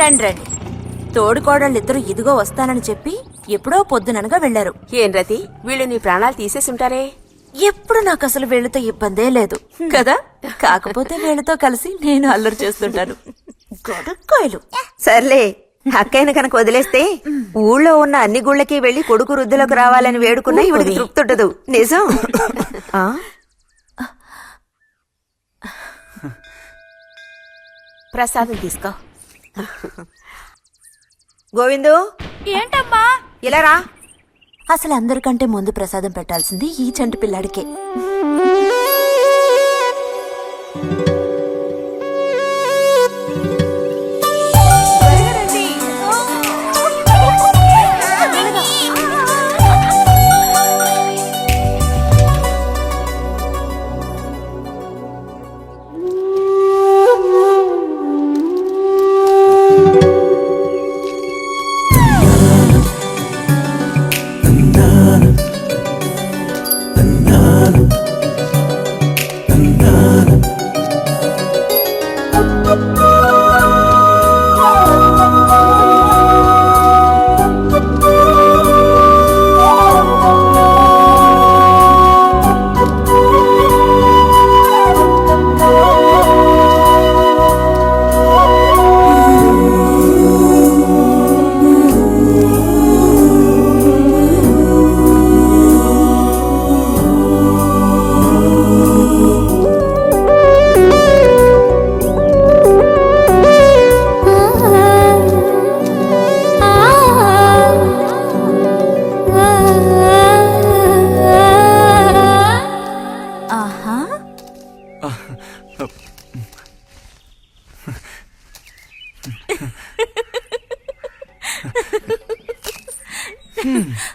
రండి రండి. తోడుకోడళ్ళిద్దరూ ఇదిగో వస్తానని చెప్పి ఎప్పుడో పొద్దుననగా వెళ్లారు. ఏం రతి, వీళ్ళు నీ ప్రాణాలు తీసేసి ఉంటారే. ఎప్పుడు నాకు అసలు వీళ్ళతో ఇబ్బందే లేదు కదా. కాకపోతే వీళ్ళతో కలిసి నేను అల్లరి చేస్తుంటాను. గొడక్కాయలు. సర్లే, అక్కయ్యను కనుక వదిలేస్తే ఊళ్ళో ఉన్న అన్ని గుళ్ళకి వెళ్లి కొడుకు వృద్ధులకు రావాలని వేడుకున్నా ఇవిడికి తృప్తి ఉండదు. నిజం. ప్రసాదం తీసుకో. గోవిందు, ఏంటమ్మా ఇలా రా. అసలు అందరికంటే ముందు ప్రసాదం పెట్టాల్సింది ఈ చంటి పిల్లాడికే.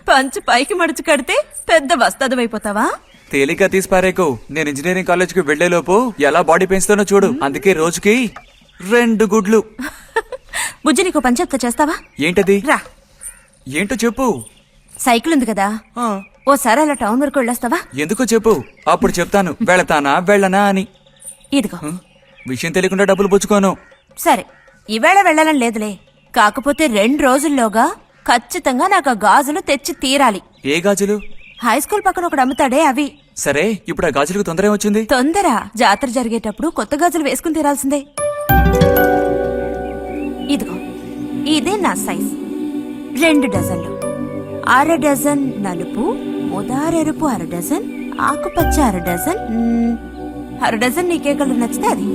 పంచు పైకి మడుచు కడితే పెద్ద వస్తాదమైపోతావా? తేలిక తీసి పారేకు. నేను ఇంజనీరింగ్ కాలేజ్ కి వెళ్లేలోపు ఎలా బాడీ పెంచుతానో చూడు. అందుకే రోజుకి 2 గుడ్లు. బుజ్జి, నీకు పని చెప్తా, చేస్తావా? ఏంటది? రా. ఏంటో చెప్పు. సైకిల్ ఉంది కదా, ఓసారి అలా టౌన్ వరకు వెళ్ళొస్తావా? ఎందుకో చెప్పు, అప్పుడు చెప్తాను వెళతానా వెళ్ళనా అని. ఇదిగో. విషయం తెలియకుండా డబ్బులు పుచ్చుకోను. సరే, ఈవేళ వెళ్ళాలని లేదులే. కాకపోతే 2 రోజుల్లోగా ఖచ్చితంగా నాకు ఆ గాజులు తెచ్చి తీరాలి. ఏ గాజులు? హై స్కూల్ పక్కన ఒకడు అమ్ముతాడే అవి. సరే, ఇప్పుడు ఆ గాజులకు తొందర ఏమొచ్చింది? తొందర జాతర జరిగేటప్పుడు కొత్త గాజులు వేసుకుని తీరాల్సిందే. ఇదిగో, ఇదే నా సైజ్. 2 డజన్లు. 1/2 డజన్ నలుపు, ముదారెరుపు 1/2 డజన్, ఆకుపచ్చ 1/2 డజన్. 1/2 డజన్ నీకే కలర్ నచ్చితే అది.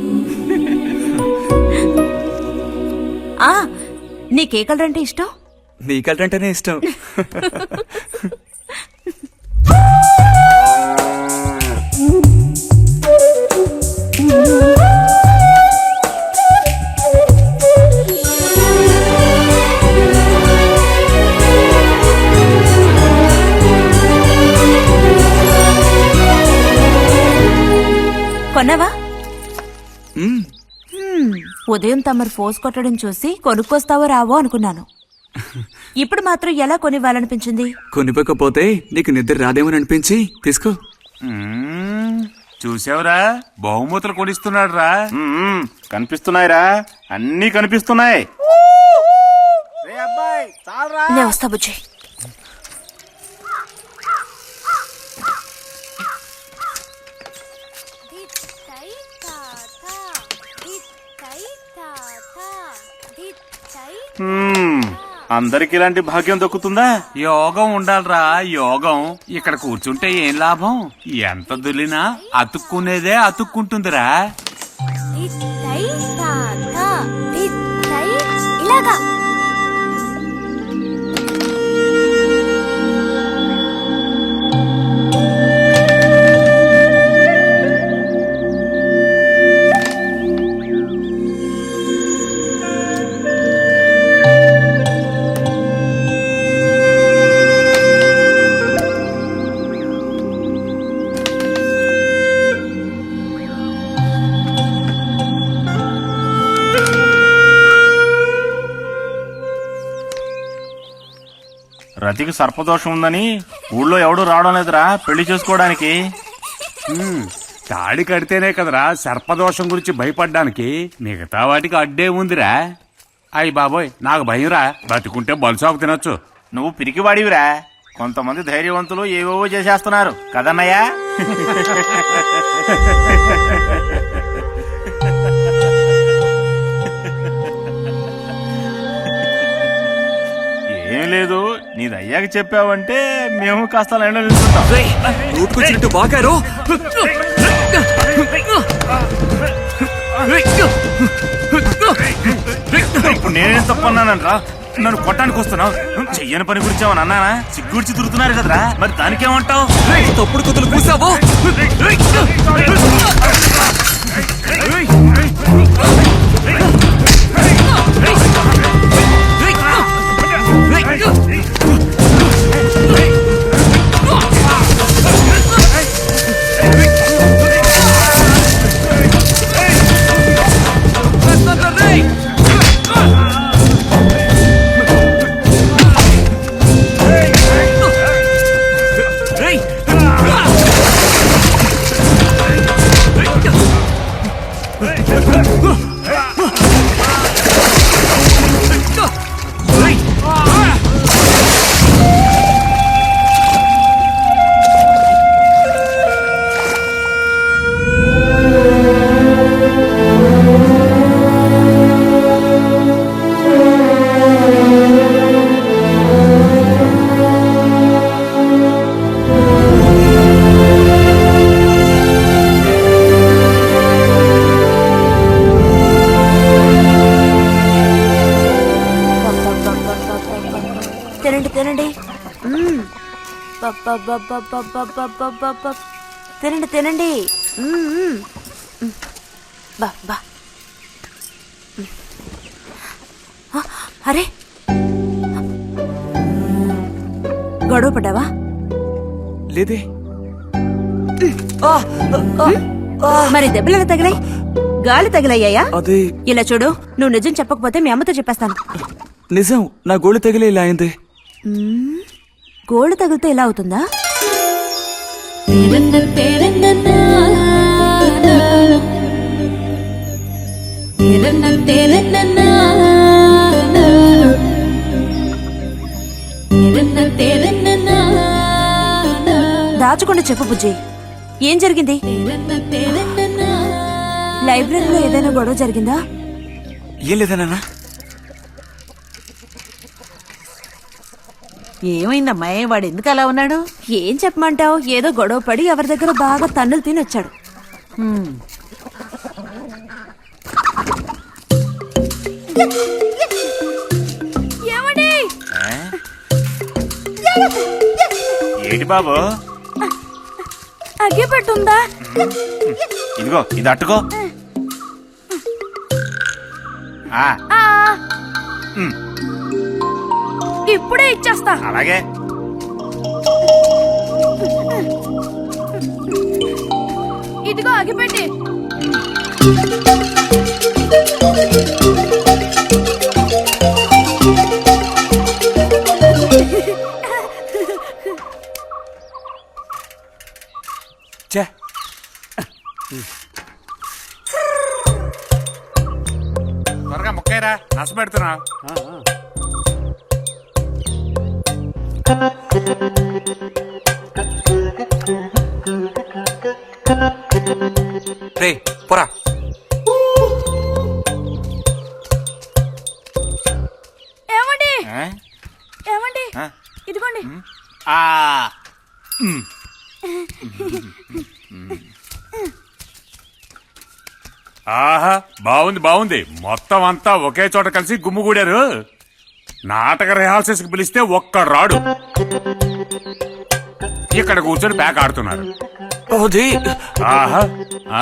నీకే కలర్ అంటే ఇష్టం? నీ కలర్ అంటేనే ఇష్టం. కొన్నావా? ఉదయం తమరు ఫోర్స్ కొట్టడం చూసి కొనుక్కొస్తావో రావో అనుకున్నాను. ఇప్పుడు మాత్రం ఎలా కొనివ్వాలనిపించింది? కొనిపోకపోతే నీకు నిద్ర రాదేమని అనిపించి తీసుకో. చూసావురా, బహుమతులు కొనిస్తున్నాడు రా. కనిపిస్తున్నాయిరా, అన్నీ కనిపిస్తున్నాయి. నేను వస్తా బుజ్జి. అందరికి ఇలాంటి భాగ్యం దక్కుతుందా? యోగం ఉండాలిరా, యోగం. ఇక్కడ కూర్చుంటే ఏం లాభం? ఎంత దులినా అతుక్కునేదే అతుక్కుంటుందిరా. ఇలాగా రతికి సర్పదోషం ఉందని ఊళ్ళో ఎవడూ రావడం లేదురా పెళ్లి చేసుకోవడానికి. తాడి కడితేనే కదరా సర్పదోషం గురించి భయపడ్డానికి. మిగతా వాటికి అడ్డే ఉందిరా. అయ్యి బాబోయ్ నాకు భయంరా, బతికుంటే బలుసాకు తినొచ్చు. నువ్వు పిరికివాడివిరా. కొంతమంది ధైర్యవంతులు ఏవేవో చేసేస్తున్నారు కదన్నయ్యా. ఏం లేదు, నీది అయ్యాక చెప్పావంటే మేము కాస్త లైన్లో నిలుచుంటాం. నోటుకొచ్చినట్టు బాగారు. ఇప్పుడు నేనేం తప్పన్నానరా? నన్ను కొట్టడానికి వస్తున్నావు. చెయ్యని పని గురించి ఏమన్నా అన్నానా? సిగ్గుడిచి తిరుగుతున్నారు కదరా, మరి దానికేమంటావు? తప్పుడు కుతులు కూసావో. తినండి తినండి. బబ్బబ్బబ్బబ్బబ్బబ్బబ్బబ్బ. తినండి తినండి. బా బా. అరే గొడవ పడ్డావా? లేదే. మరి దెబ్బలు తగిలాయి? గాలి తగిలయ్యాయా? అది ఇలా చూడు, నువ్వు నిజం చెప్పకపోతే మీ అమ్మతో చెప్పేస్తాను. నిజం, నా గోళ్ళు తగిలే ఇలా అయింది. గోళ్ళు తగిలితే ఇలా అవుతుందా? దాచకుండా చెప్పు బుజ్జి, ఏం జరిగింది? లైబ్రరీలో ఏదైనా గొడవ జరిగిందా? ఏం లేదా నాన్న? ఏమైందమ్మా, వాడు ఎందుకు అలా ఉన్నాడు? ఏం చెప్పమంటావు, ఏదో గొడవ పడి ఎవరి దగ్గర బాగా తన్నులు తిని వచ్చాడు. ఏమండి? ఏంటి బాబు? అగ్గిపెట్టుందా? ఇదిగో ఇది అట్టుకో. ఇప్పుడే ఇచ్చేస్తా. అలాగే. ఇదిగో అగ్గిపెట్టి. చే త్వరగా ముక్కైరా, నష్టపెడుతున్నా. రే పోరా. ఏమండి? ఏమండి? ఇదిగోండి. ఆహా, బాగుంది బాగుంది. మొత్తం అంతా ఒకే చోట కలిసి గుమ్ముగూడారు. నాటక రిహార్సల్స్ కి పిలిస్తే ఒక్క రాడు. ఇక్కడ కూర్చొని ప్యాక్ ఆడుతున్నారు. ఓజీ ఆహా. ఆ.